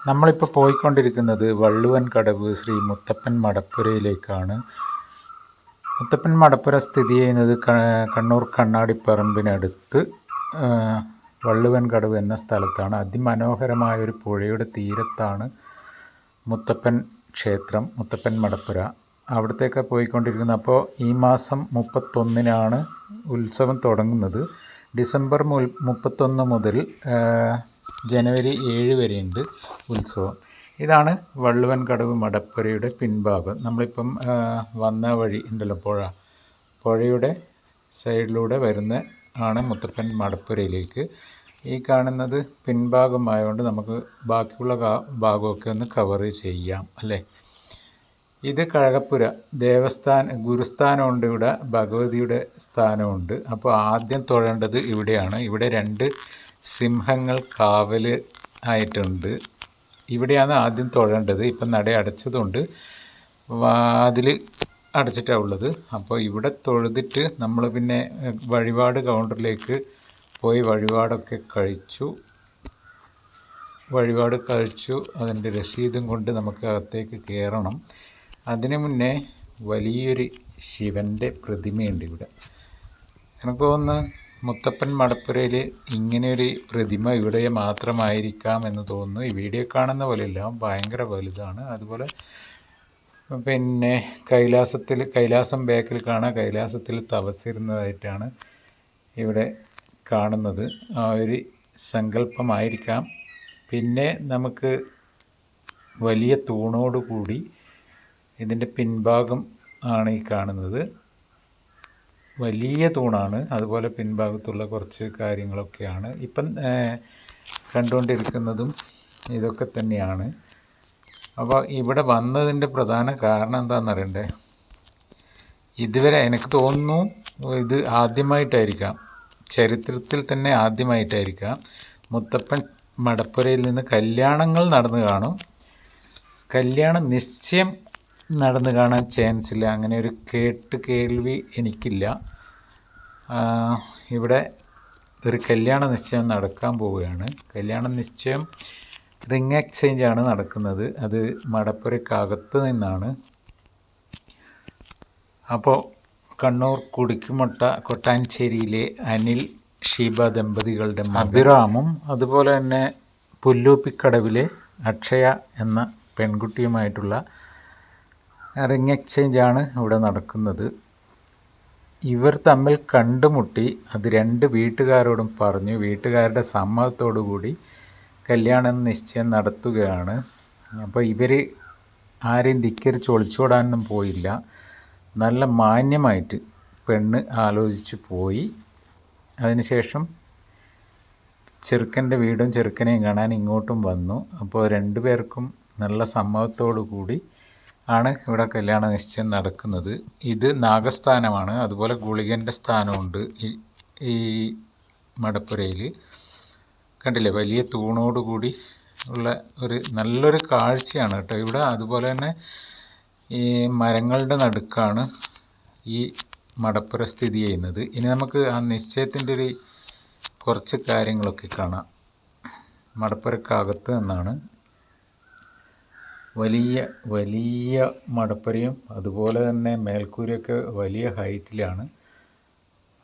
നമ്മളിപ്പോൾ പോയിക്കൊണ്ടിരിക്കുന്നത് വള്ളുവൻ കടവ് ശ്രീ മുത്തപ്പൻ മടപ്പുരയിലേക്കാണ്. മുത്തപ്പൻ മടപ്പുര സ്ഥിതി ചെയ്യുന്നത് കണ്ണൂർ കണ്ണാടിപ്പറമ്പിനടുത്ത് വള്ളുവൻ കടവ് എന്ന സ്ഥലത്താണ്. അതിമനോഹരമായൊരു പുഴയുടെ തീരത്താണ് മുത്തപ്പൻ ക്ഷേത്രം, മുത്തപ്പൻ മടപ്പുര. അവിടത്തേക്കാണ് പോയിക്കൊണ്ടിരിക്കുന്നത്. അപ്പോൾ ഈ മാസം 31-നാണ് ഉത്സവം തുടങ്ങുന്നത്. ഡിസംബർ 31 മുതൽ ജനുവരി 7 വരെയുണ്ട് ഉത്സവം. ഇതാണ് വള്ളുവൻ കടവ് മടപ്പുരയുടെ പിൻഭാഗം. നമ്മളിപ്പം വന്ന വഴി ഉണ്ടല്ലോ, പുഴയുടെ സൈഡിലൂടെ വരുന്ന ആണ് മുത്തപ്പൻ മടപ്പുരയിലേക്ക്. ഈ കാണുന്നത് പിൻഭാഗമായതുകൊണ്ട് നമുക്ക് ബാക്കിയുള്ള ഭാഗമൊക്കെ ഒന്ന് കവർ ചെയ്യാം അല്ലേ. ഇത് കഴകപ്പുര ഗുരുസ്ഥാനമുണ്ട്, ഇവിടെ ഭഗവതിയുടെ സ്ഥാനമുണ്ട്. അപ്പോൾ ആദ്യം തൊഴേണ്ടത് ഇവിടെയാണ്. ഇവിടെ 2 സിംഹങ്ങൾ കാവൽ ആയിട്ടുണ്ട്. ഇവിടെയാണ് ആദ്യം തൊഴേണ്ടത്. ഇപ്പം നട അടച്ചതുകൊണ്ട് വാതിൽ അടച്ചിട്ടാണ് ഉള്ളത്. അപ്പോൾ ഇവിടെ തൊഴുതിട്ട് നമ്മൾ പിന്നെ വഴിപാട് കൗണ്ടറിലേക്ക് പോയി വഴിപാടൊക്കെ കഴിച്ചു. അതിൻ്റെ രസീതും കൊണ്ട് നമുക്ക് അകത്തേക്ക് കയറണം. അതിനു മുന്നേ വലിയൊരു ശിവൻ്റെ പ്രതിമയുണ്ട് ഇവിടെ. എനിക്ക് തോന്നുന്നു മുത്തപ്പൻ മടപ്പുരയിൽ ഇങ്ങനെയൊരു പ്രതിമ ഇവിടെ മാത്രമായിരിക്കാം എന്ന് തോന്നുന്നു. ഈ വീഡിയോ കാണുന്ന പോലെയല്ല, ഭയങ്കര വലുതാണ്. അതുപോലെ പിന്നെ കൈലാസം ബാക്കിൽ കാണാം. കൈലാസത്തിൽ തപസ്സിരുന്നതായിട്ടാണ് ഇവിടെ കാണുന്നത്. ആ ഒരു സങ്കല്പമായിരിക്കാം. പിന്നെ നമുക്ക് വലിയ തൂണോടുകൂടി ഇതിൻ്റെ പിൻഭാഗം ആണ് ഈ കാണുന്നത്. വലിയ തൂണാണ്. അതുപോലെ പിൻഭാഗത്തുള്ള കുറച്ച് കാര്യങ്ങളൊക്കെയാണ് ഇപ്പം കണ്ടുകൊണ്ടിരിക്കുന്നതും ഇതൊക്കെ തന്നെയാണ്. അപ്പോൾ ഇവിടെ വന്നതിൻ്റെ പ്രധാന കാരണം എന്താണെന്നറിയണ്ടേ? ഇതുവരെ എനിക്ക് തോന്നുന്നു ഇത് ആദ്യമായിട്ടായിരിക്കാം, ചരിത്രത്തിൽ തന്നെ ആദ്യമായിട്ടായിരിക്കാം മുത്തപ്പൻ മടപ്പുരയിൽ നിന്ന് കല്യാണങ്ങൾ നടന്നു കാണും. കല്യാണ നിശ്ചയം നടന്നു കാണാൻ ചാൻസ് ഇല്ല. അങ്ങനെ ഒരു കേൾവി എനിക്കില്ല. ഇവിടെ ഒരു കല്യാണ നിശ്ചയം നടക്കാൻ പോവുകയാണ്. കല്യാണ നിശ്ചയം റിംഗ് എക്സ്ചേഞ്ചാണ് നടക്കുന്നത്. അത് മടപ്പുരക്കകത്ത് നിന്നാണ്. അപ്പോൾ കണ്ണൂർ കുടിക്കുമൊട്ട കൊട്ടാഞ്ചേരിയിലെ അനിൽ ഷീബ ദമ്പതികളുടെ അഭിറാമും അതുപോലെ തന്നെ പുല്ലൂപ്പിക്കടവിലെ അക്ഷയ എന്ന പെൺകുട്ടിയുമായിട്ടുള്ള റിംഗ് എക്സ്ചേഞ്ചാണ് ഇവിടെ നടക്കുന്നത്. ഇവർ തമ്മിൽ കണ്ടുമുട്ടി. അത് 2 വീട്ടുകാരോടും പറഞ്ഞു. വീട്ടുകാരുടെ സമ്മതത്തോടു കൂടി കല്യാണം നിശ്ചയം നടത്തുകയാണ്. അപ്പോൾ ഇവർ ആരെയും ധിക്കരിച്ച് ഒളിച്ചോടാനൊന്നും പോയില്ല. നല്ല മാന്യമായിട്ട് പെണ്ണ് ആലോചിച്ച് പോയി. അതിനുശേഷം ചെറുക്കൻ്റെ വീടും ചെറുക്കനെയും കാണാൻ ഇങ്ങോട്ടും വന്നു. അപ്പോൾ 2 പേർക്കും നല്ല സമ്മതത്തോടു കൂടി ആണ് ഇവിടെ കല്യാണ നിശ്ചയം നടക്കുന്നത്. ഇത് നാഗസ്ഥാനമാണ്. അതുപോലെ ഗുളികൻ്റെ സ്ഥാനമുണ്ട് ഈ മടപ്പുരയിൽ. കണ്ടില്ലേ, വലിയ തൂണോടുകൂടി ഉള്ള നല്ലൊരു കാഴ്ചയാണ് കേട്ടോ ഇവിടെ. അതുപോലെ തന്നെ ഈ മരങ്ങളുടെ നടുക്കാണ് ഈ മടപ്പുര സ്ഥിതി ചെയ്യുന്നത്. ഇനി നമുക്ക് ആ നിശ്ചയത്തിൻ്റെ കുറച്ച് കാര്യങ്ങളൊക്കെ കാണാം. മടപ്പുരക്കകത്ത് നിന്നാണ്. വലിയ മടപ്പുരയും അതുപോലെ തന്നെ മേൽക്കൂരയൊക്കെ വലിയ ഹൈറ്റിലാണ്.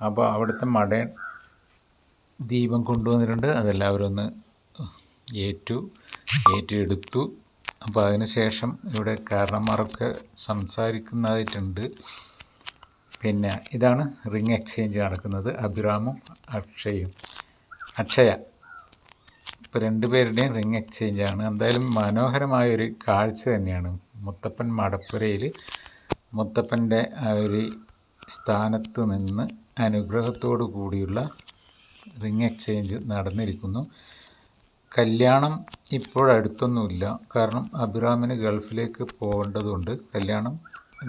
അപ്പോൾ അവിടുത്തെ മടയൻ ദീപം കൊണ്ടുവന്നിട്ടുണ്ട്. അതെല്ലാവരും ഒന്ന് ഏറ്റെടുത്തു. അപ്പോൾ അതിനുശേഷം ഇവിടെ കാരണന്മാരൊക്കെ സംസാരിക്കുന്നതായിട്ടുണ്ട്. പിന്നെ ഇതാണ് റിംഗ് എക്സ്ചേഞ്ച് നടക്കുന്നത്. അഭിറാമും അക്ഷയ ഇപ്പോൾ 2 പേരുടെയും റിംഗ് എക്സ്ചേഞ്ചാണ്. എന്തായാലും മനോഹരമായൊരു കാഴ്ച തന്നെയാണ്. മുത്തപ്പൻ മടപ്പുരയിൽ മുത്തപ്പൻ്റെ ആ ഒരു സ്ഥാനത്ത് നിന്ന് അനുഗ്രഹത്തോടു കൂടിയുള്ള റിംഗ് എക്സ്ചേഞ്ച് നടന്നിരിക്കുന്നു. കല്യാണം ഇപ്പോഴടുത്തൊന്നുമില്ല. കാരണം അഭിറാമിന് ഗൾഫിലേക്ക് പോകേണ്ടതുകൊണ്ട് കല്യാണം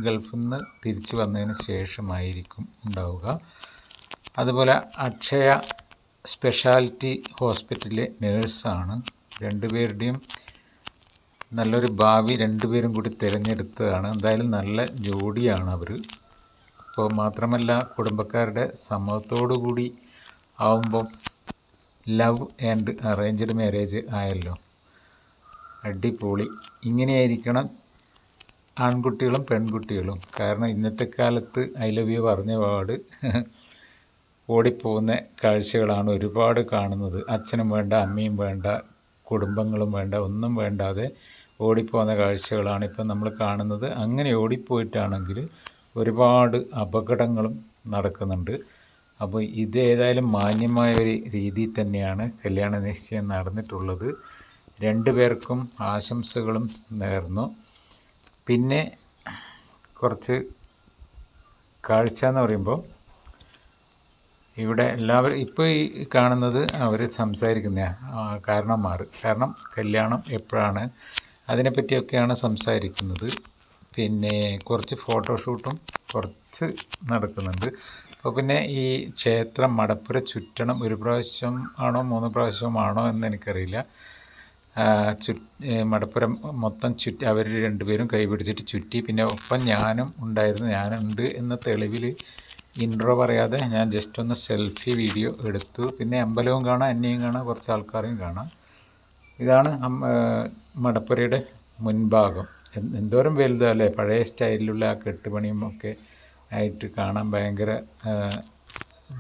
ഗൾഫിൽ നിന്ന് തിരിച്ചു വന്നതിന് ശേഷമായിരിക്കും ഉണ്ടാവുക. അതുപോലെ അക്ഷയ സ്പെഷ്യാലിറ്റി ഹോസ്പിറ്റലിലെ നേഴ്സാണ്. 2 പേരുടെയും നല്ലൊരു ഭാവി 2 പേരും കൂടി തിരഞ്ഞെടുത്തതാണ്. എന്തായാലും നല്ല ജോഡിയാണ് അവർ. അപ്പോൾ മാത്രമല്ല കുടുംബക്കാരുടെ സമ്മതത്തോടു കൂടി ആവുമ്പം ലവ് ആൻഡ് അറേഞ്ച്ഡ് മാരേജ് ആയല്ലോ. അടിപൊളി. ഇങ്ങനെയായിരിക്കണം ആൺകുട്ടികളും പെൺകുട്ടികളും. കാരണം ഇന്നത്തെ കാലത്ത് ഐ ലവ് യു പറഞ്ഞ പാട് ഓടിപ്പോകുന്ന കാഴ്ചകളാണ് ഒരുപാട് കാണുന്നത്. അച്ഛനും വേണ്ട, അമ്മയും വേണ്ട, കുടുംബങ്ങളും വേണ്ട, ഒന്നും വേണ്ടാതെ ഓടിപ്പോകുന്ന കാഴ്ചകളാണ് ഇപ്പം നമ്മൾ കാണുന്നത്. അങ്ങനെ ഓടിപ്പോയിട്ടാണെങ്കിൽ ഒരുപാട് അപകടങ്ങളും നടക്കുന്നുണ്ട്. അപ്പോൾ ഇത് ഏതായാലും മാന്യമായ ഒരു രീതിയിൽ തന്നെയാണ് കല്യാണ നിശ്ചയം നടന്നിട്ടുള്ളത്. രണ്ടു പേർക്കും ആശംസകളും നേർന്നു. പിന്നെ കുറച്ച് കാഴ്ച എന്ന് പറയുമ്പോൾ ഇവിടെ എല്ലാവരും ഇപ്പോൾ ഈ കാണുന്നത് അവർ സംസാരിക്കുന്ന കാരണം കല്യാണം എപ്പോഴാണ് അതിനെപ്പറ്റിയൊക്കെയാണ് സംസാരിക്കുന്നത്. പിന്നെ കുറച്ച് ഫോട്ടോഷൂട്ടും കുറച്ച് നടക്കുന്നുണ്ട്. അപ്പോൾ പിന്നെ ഈ ക്ഷേത്രം മടപ്പുര ചുറ്റണം. ഒരു പ്രാവശ്യം ആണോ 3 പ്രാവശ്യമാണോ എന്ന് എനിക്കറിയില്ല. മടപ്പുരം മൊത്തം ചുറ്റി അവർ രണ്ടുപേരും കൈ പിടിച്ചിട്ട് ചുറ്റി. പിന്നെ ഒപ്പം ഞാനും ഉണ്ടായിരുന്നു. ഞാനുണ്ട് എന്ന തെളിവിൽ ഇൻട്രോ പറയാതെ ഞാൻ ജസ്റ്റ് ഒന്ന് സെൽഫി വീഡിയോ എടുത്തു. പിന്നെ അമ്പലവും കാണാം, എന്നെയും കാണാം, കുറച്ച് ആൾക്കാരെയും കാണാം. ഇതാണ് മടപ്പുരയുടെ മുൻഭാഗം. എന്തോരം വലുതല്ലേ, പഴയ സ്റ്റൈലിലുള്ള ആ കെട്ടുപണിയും ഒക്കെ ആയിട്ട് കാണാൻ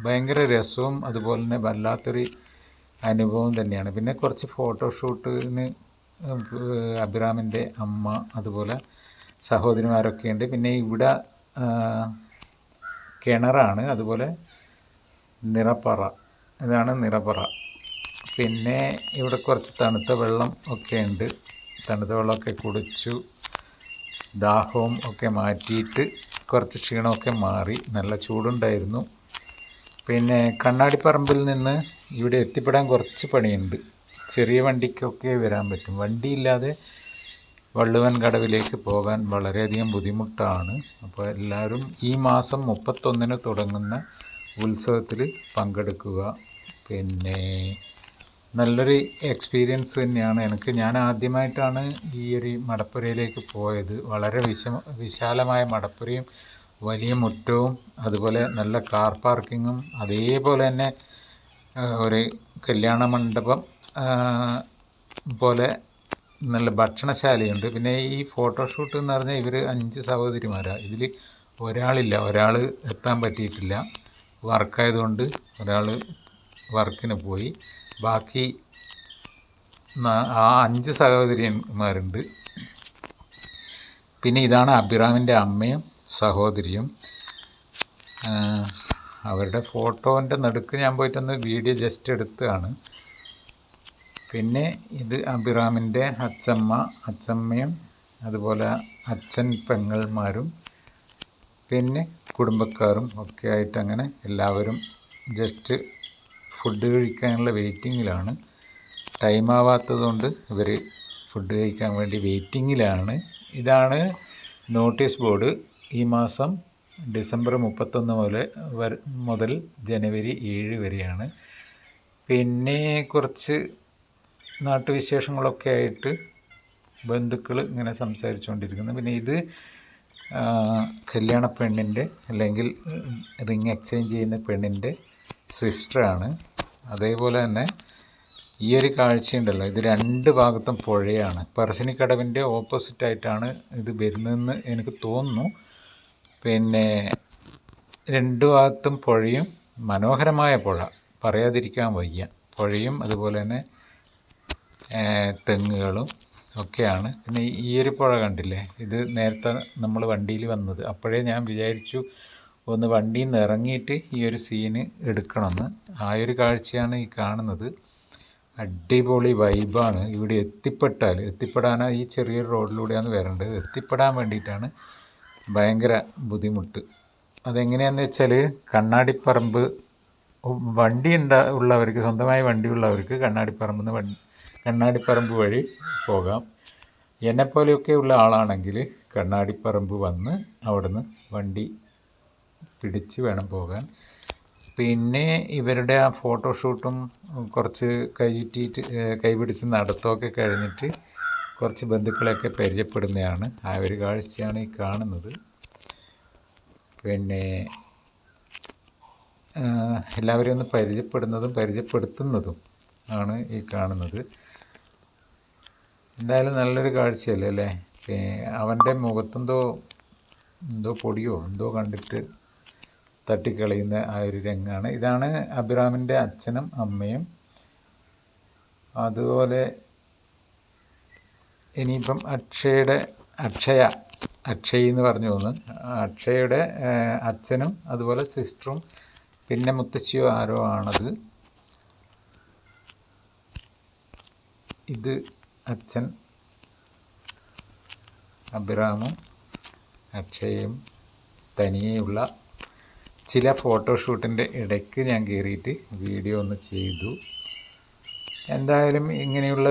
ഭയങ്കര രസവും അതുപോലെ തന്നെ വല്ലാത്തൊരു അനുഭവം തന്നെയാണ്. പിന്നെ കുറച്ച് ഫോട്ടോഷൂട്ടിന് അഭിറാമിൻ്റെ അമ്മ അതുപോലെ സഹോദരിമാരൊക്കെ ഉണ്ട്. പിന്നെ ഇവിടെ കിണറാണ്, അതുപോലെ നിറപ്പറ, ഇതാണ് നിറപ്പറ. പിന്നെ ഇവിടെ കുറച്ച് തണുത്ത വെള്ളം ഒക്കെ ഉണ്ട്. തണുത്ത വെള്ളമൊക്കെ കുടിച്ചു ദാഹവും ഒക്കെ മാറ്റിയിട്ട് കുറച്ച് ക്ഷീണമൊക്കെ മാറി. നല്ല ചൂടുണ്ടായിരുന്നു. പിന്നെ കണ്ണാടിപ്പറമ്പിൽ നിന്ന് ഇവിടെ എത്തിപ്പെടാൻ കുറച്ച് പണിയുണ്ട്. ചെറിയ വണ്ടിക്കൊക്കെ വരാൻ പറ്റും. വണ്ടിയില്ലാതെ വള്ളുവൻ കടവിലേക്ക് പോകാൻ വളരെയധികം ബുദ്ധിമുട്ടാണ്. അപ്പോൾ എല്ലാവരും ഈ മാസം 31 തുടങ്ങുന്ന ഉത്സവത്തിൽ പങ്കെടുക്കുക. പിന്നെ നല്ലൊരു എക്സ്പീരിയൻസ് തന്നെയാണ് എനിക്ക്. ഞാൻ ആദ്യമായിട്ടാണ് ഈ ഒരു മടപ്പുരയിലേക്ക് പോയത്. വളരെ വിശാലമായ മടപ്പുരയും വലിയ മുറ്റവും അതുപോലെ നല്ല കാർ പാർക്കിങ്ങും അതേപോലെ തന്നെ ഒരു കല്യാണ മണ്ഡപം പോലെ നല്ല ഭക്ഷണശാലയുണ്ട്. പിന്നെ ഈ ഫോട്ടോഷൂട്ട് എന്ന് പറഞ്ഞാൽ ഇവർ 5 സഹോദരിമാരാണ്. ഇതിൽ ഒരാൾ എത്താൻ പറ്റിയിട്ടില്ല, വർക്കായതുകൊണ്ട് ഒരാൾ വർക്കിന് പോയി. ബാക്കി 5 സഹോദരിമാരുണ്ട്. പിന്നെ ഇതാണ് അഭിറാമിൻ്റെ അമ്മയും സഹോദരിയും. അവരുടെ ഫോട്ടോൻ്റെ നടുക്ക് ഞാൻ പോയിട്ടൊന്ന് വീഡിയോ ജസ്റ്റ് എടുത്തതാണ്. പിന്നെ ഇത് അഭിറാമിൻ്റെ അച്ചമ്മയും അതുപോലെ അച്ഛൻ പെങ്ങന്മാരും പിന്നെ കുടുംബക്കാരും ഒക്കെ ആയിട്ട് അങ്ങനെ എല്ലാവരും ജസ്റ്റ് ഫുഡ് കഴിക്കാനുള്ള വെയിറ്റിങ്ങിലാണ്. ടൈം ആവാത്തതുകൊണ്ട് ഇവർ ഫുഡ് കഴിക്കാൻ വേണ്ടി വെയിറ്റിങ്ങിലാണ്. ഇതാണ് നോട്ടീസ് ബോർഡ്. ഈ മാസം ഡിസംബർ 31 മുതൽ ജനുവരി 7 വരെയാണ്. പിന്നെ കുറച്ച് നാട്ടുവിശേഷങ്ങളൊക്കെ ആയിട്ട് ബന്ധുക്കൾ ഇങ്ങനെ സംസാരിച്ചുകൊണ്ടിരിക്കുന്നു. പിന്നെ ഇത് കല്യാണ പെണ്ണിൻ്റെ അല്ലെങ്കിൽ റിങ് എക്സ്ചേഞ്ച് ചെയ്യുന്ന പെണ്ണിൻ്റെ സിസ്റ്ററാണ്. അതേപോലെ തന്നെ ഈ ഒരു കാഴ്ചയുണ്ടല്ലോ, ഇത് 2 ഭാഗത്തും പുഴയാണ്. പറശ്ശിനിക്കടവിൻ്റെ ഓപ്പോസിറ്റായിട്ടാണ് ഇത് വരുന്നതെന്ന് എനിക്ക് തോന്നുന്നു. പിന്നെ 2 ഭാഗത്തും പുഴയും, മനോഹരമായ പുഴ, പറയാതിരിക്കാൻ വയ്യ. പുഴയും അതുപോലെ തന്നെ തെങ്ങുകളും ഒക്കെയാണ്. പിന്നെ ഈ ഒരു പുഴ കണ്ടില്ലേ, ഇത് നേരത്തെ നമ്മൾ വണ്ടിയിൽ വന്നത്. അപ്പോഴേ ഞാൻ വിചാരിച്ചു ഒന്ന് വണ്ടിയിൽ നിന്ന് ഇറങ്ങിയിട്ട് ഈ ഒരു സീന് എടുക്കണമെന്ന്. ആ ഒരു കാഴ്ചയാണ് ഈ കാണുന്നത്. അടിപൊളി വൈബാണ്. ഇവിടെ എത്തിപ്പെടാനാണ് ഈ ചെറിയൊരു റോഡിലൂടെയാണ് വരേണ്ടത്. എത്തിപ്പെടാൻ വേണ്ടിയിട്ടാണ് ഭയങ്കര ബുദ്ധിമുട്ട്. അതെങ്ങനെയാണെന്ന് വെച്ചാൽ കണ്ണാടിപ്പറമ്പ് വണ്ടി ഉള്ളവർക്ക്, സ്വന്തമായി വണ്ടിയുള്ളവർക്ക് കണ്ണാടിപ്പറമ്പ് വഴി പോകാം. എന്നെപ്പോലെയൊക്കെ ഉള്ള ആളാണെങ്കിൽ കണ്ണാടിപ്പറമ്പ് വന്ന് അവിടുന്ന് വണ്ടി പിടിച്ച് വേണം പോകാൻ. പിന്നെ ഇവരുടെ ആ ഫോട്ടോഷൂട്ടും കുറച്ച് കൈപിടിച്ച് നടത്തമൊക്കെ കഴിഞ്ഞിട്ട് കുറച്ച് ബന്ധുക്കളെയൊക്കെ പരിചയപ്പെടുന്നതാണ്. ആ ഒരു കാഴ്ചയാണ് ഈ കാണുന്നത്. പിന്നെ എല്ലാവരെയും ഒന്ന് പരിചയപ്പെടുത്തുന്നതും ആണ് ഈ കാണുന്നത്. എന്തായാലും നല്ലൊരു കാഴ്ചയല്ലേ അല്ലേ? അവൻ്റെ മുഖത്തെന്തോ പൊടിയോ എന്തോ കണ്ടിട്ട് തട്ടിക്കളയുന്ന ആ ഒരു രംഗമാണ്. ഇതാണ് അഭിറാമിൻ്റെ അച്ഛനും അമ്മയും. അതുപോലെ ഇനിയിപ്പം അക്ഷയ് എന്ന് പറഞ്ഞു തോന്നുന്നു. അക്ഷയുടെ അച്ഛനും അതുപോലെ സിസ്റ്ററും പിന്നെ മുത്തശ്ശിയോ ആരോ ആണത്. ഇത് അച്ഛൻ അഭിറാമും അക്ഷയയും തനിയെയുള്ള ചില ഫോട്ടോഷൂട്ടിൻ്റെ ഇടയ്ക്ക് ഞാൻ കയറിയിട്ട് വീഡിയോ ഒന്ന് ചെയ്തു. എന്തായാലും ഇങ്ങനെയുള്ള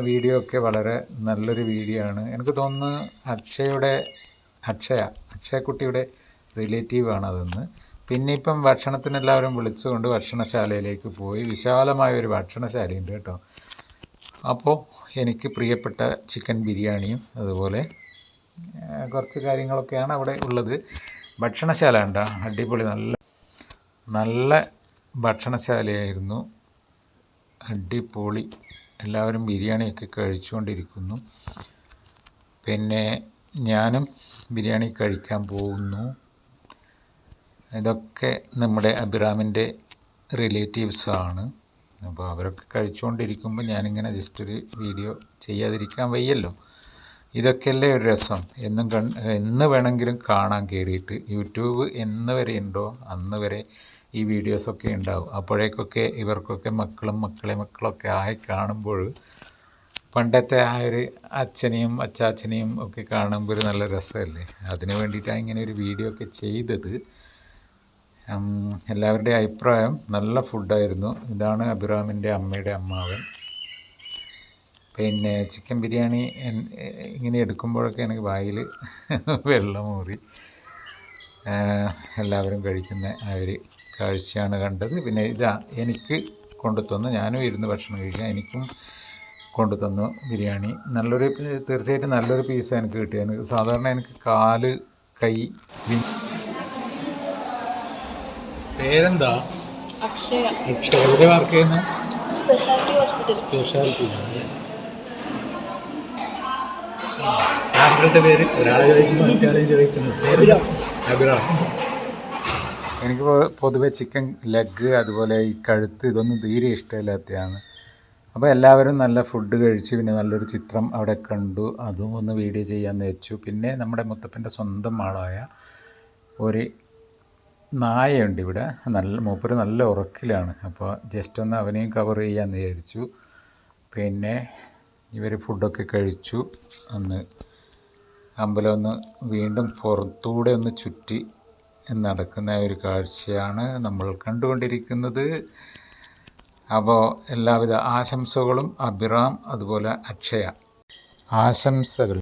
വീഡിയോ ഒക്കെ വളരെ നല്ലൊരു വീഡിയോ ആണ്. എനിക്ക് തോന്നുന്നു അക്ഷയക്കുട്ടിയുടെ റിലേറ്റീവാണ് അതെന്ന്. പിന്നെ ഇപ്പം ഭക്ഷണത്തിന് എല്ലാവരും വിളിച്ചുകൊണ്ട് ഭക്ഷണശാലയിലേക്ക് പോയി. വിശാലമായൊരു ഭക്ഷണശാലയുണ്ട് കേട്ടോ. അപ്പോൾ എനിക്ക് പ്രിയപ്പെട്ട ചിക്കൻ ബിരിയാണിയും അതുപോലെ കുറച്ച് കാര്യങ്ങളൊക്കെയാണ് അവിടെ ഉള്ളത്. ഭക്ഷണശാല ഉണ്ടോ? അടിപൊളി നല്ല ഭക്ഷണശാലയായിരുന്നു. അടിപൊളി. എല്ലാവരും ബിരിയാണിയൊക്കെ കഴിച്ചുകൊണ്ടിരിക്കുന്നു. പിന്നെ ഞാനും ബിരിയാണി കഴിക്കാൻ പോകുന്നു. ഇതൊക്കെ നമ്മുടെ അഭിറാമിൻ്റെ റിലേറ്റീവ്സാണ്. അപ്പോൾ അവരൊക്കെ കഴിച്ചുകൊണ്ടിരിക്കുമ്പോൾ ഞാനിങ്ങനെ ജസ്റ്റ് ഒരു വീഡിയോ ചെയ്യാതിരിക്കാൻ വയ്യല്ലോ. ഇതൊക്കെയല്ലേ ഒരു രസം. എന്ന് വേണമെങ്കിലും കാണാൻ കയറിയിട്ട്. യൂട്യൂബ് എന്ന് വരെ ഉണ്ടോ അന്ന് വരെ ഈ വീഡിയോസൊക്കെ ഉണ്ടാവും. അപ്പോഴേക്കൊക്കെ ഇവർക്കൊക്കെ മക്കളൊക്കെ ആയി കാണുമ്പോൾ പണ്ടത്തെ ആ ഒരു അച്ഛനെയും അച്ചാച്ചനെയും ഒക്കെ കാണുമ്പോൾ ഒരു നല്ല രസമല്ലേ. അതിന് വേണ്ടിയിട്ടാണ് ഇങ്ങനെ ഒരു വീഡിയോ ഒക്കെ ചെയ്തത്. എല്ലാവരുടെയും അഭിപ്രായം നല്ല ഫുഡായിരുന്നു. ഇതാണ് അഭിറാമിൻ്റെ അമ്മയുടെ അമ്മാവൻ. പിന്നെ ചിക്കൻ ബിരിയാണി ഇങ്ങനെ എടുക്കുമ്പോഴൊക്കെ എനിക്ക് വായിൽ വെള്ളമൂറി. എല്ലാവരും കഴിക്കുന്ന ആ ഒരു കാഴ്ചയാണ് കണ്ടത്. പിന്നെ എനിക്ക് കൊണ്ടുതന്നു. ഞാനും ഇരുന്ന് ഭക്ഷണം കഴിക്കാം. എനിക്കും കൊണ്ടുതന്നു ബിരിയാണി. തീർച്ചയായിട്ടും നല്ലൊരു പീസ് എനിക്ക് കിട്ടിയത്. സാധാരണ എനിക്ക് കാല് കൈ. പേരെന്താ? അക്ഷയ. എവിടെ വർക്ക് ചെയ്യുന്നത്? സ്പെഷ്യാലിറ്റി താങ്കളുടെ പേര്? ഒരാളെ ചോദിക്കുമ്പോൾ മറ്റേ ചോദിക്കുന്നു. അഭിറാം. എനിക്ക് പൊതുവെ ചിക്കൻ ലെഗ് അതുപോലെ ഈ കഴുത്ത് ഇതൊന്നും തീരെ ഇഷ്ടമില്ലാത്തതാണ്. അപ്പോൾ എല്ലാവരും നല്ല ഫുഡ് കഴിച്ച് പിന്നെ നല്ലൊരു ചിത്രം അവിടെ കണ്ടു. അതും ഒന്ന് വീഡിയോ ചെയ്യാമെന്ന് വെച്ചു. പിന്നെ നമ്മുടെ മുത്തപ്പൻ്റെ സ്വന്തം ആളായ ഒരു നായയുണ്ട് ഇവിടെ. മൂപ്പര് നല്ല ഉറക്കിലാണ്. അപ്പോൾ ജസ്റ്റ് ഒന്ന് അവനെയും കവർ ചെയ്യാമെന്ന് വിചാരിച്ചു. പിന്നെ ഇവർ ഫുഡൊക്കെ കഴിച്ചു. അന്ന് അമ്പലം ഒന്ന് വീണ്ടും പുറത്തൂടെ ഒന്ന് ചുറ്റി നടക്കുന്ന ഒരു കാഴ്ചയാണ് നമ്മൾ കണ്ടുകൊണ്ടിരിക്കുന്നത്. അപ്പോൾ എല്ലാവിധ ആശംസകളും അഭിറാം അതുപോലെ അക്ഷയ. ആശംസകൾ.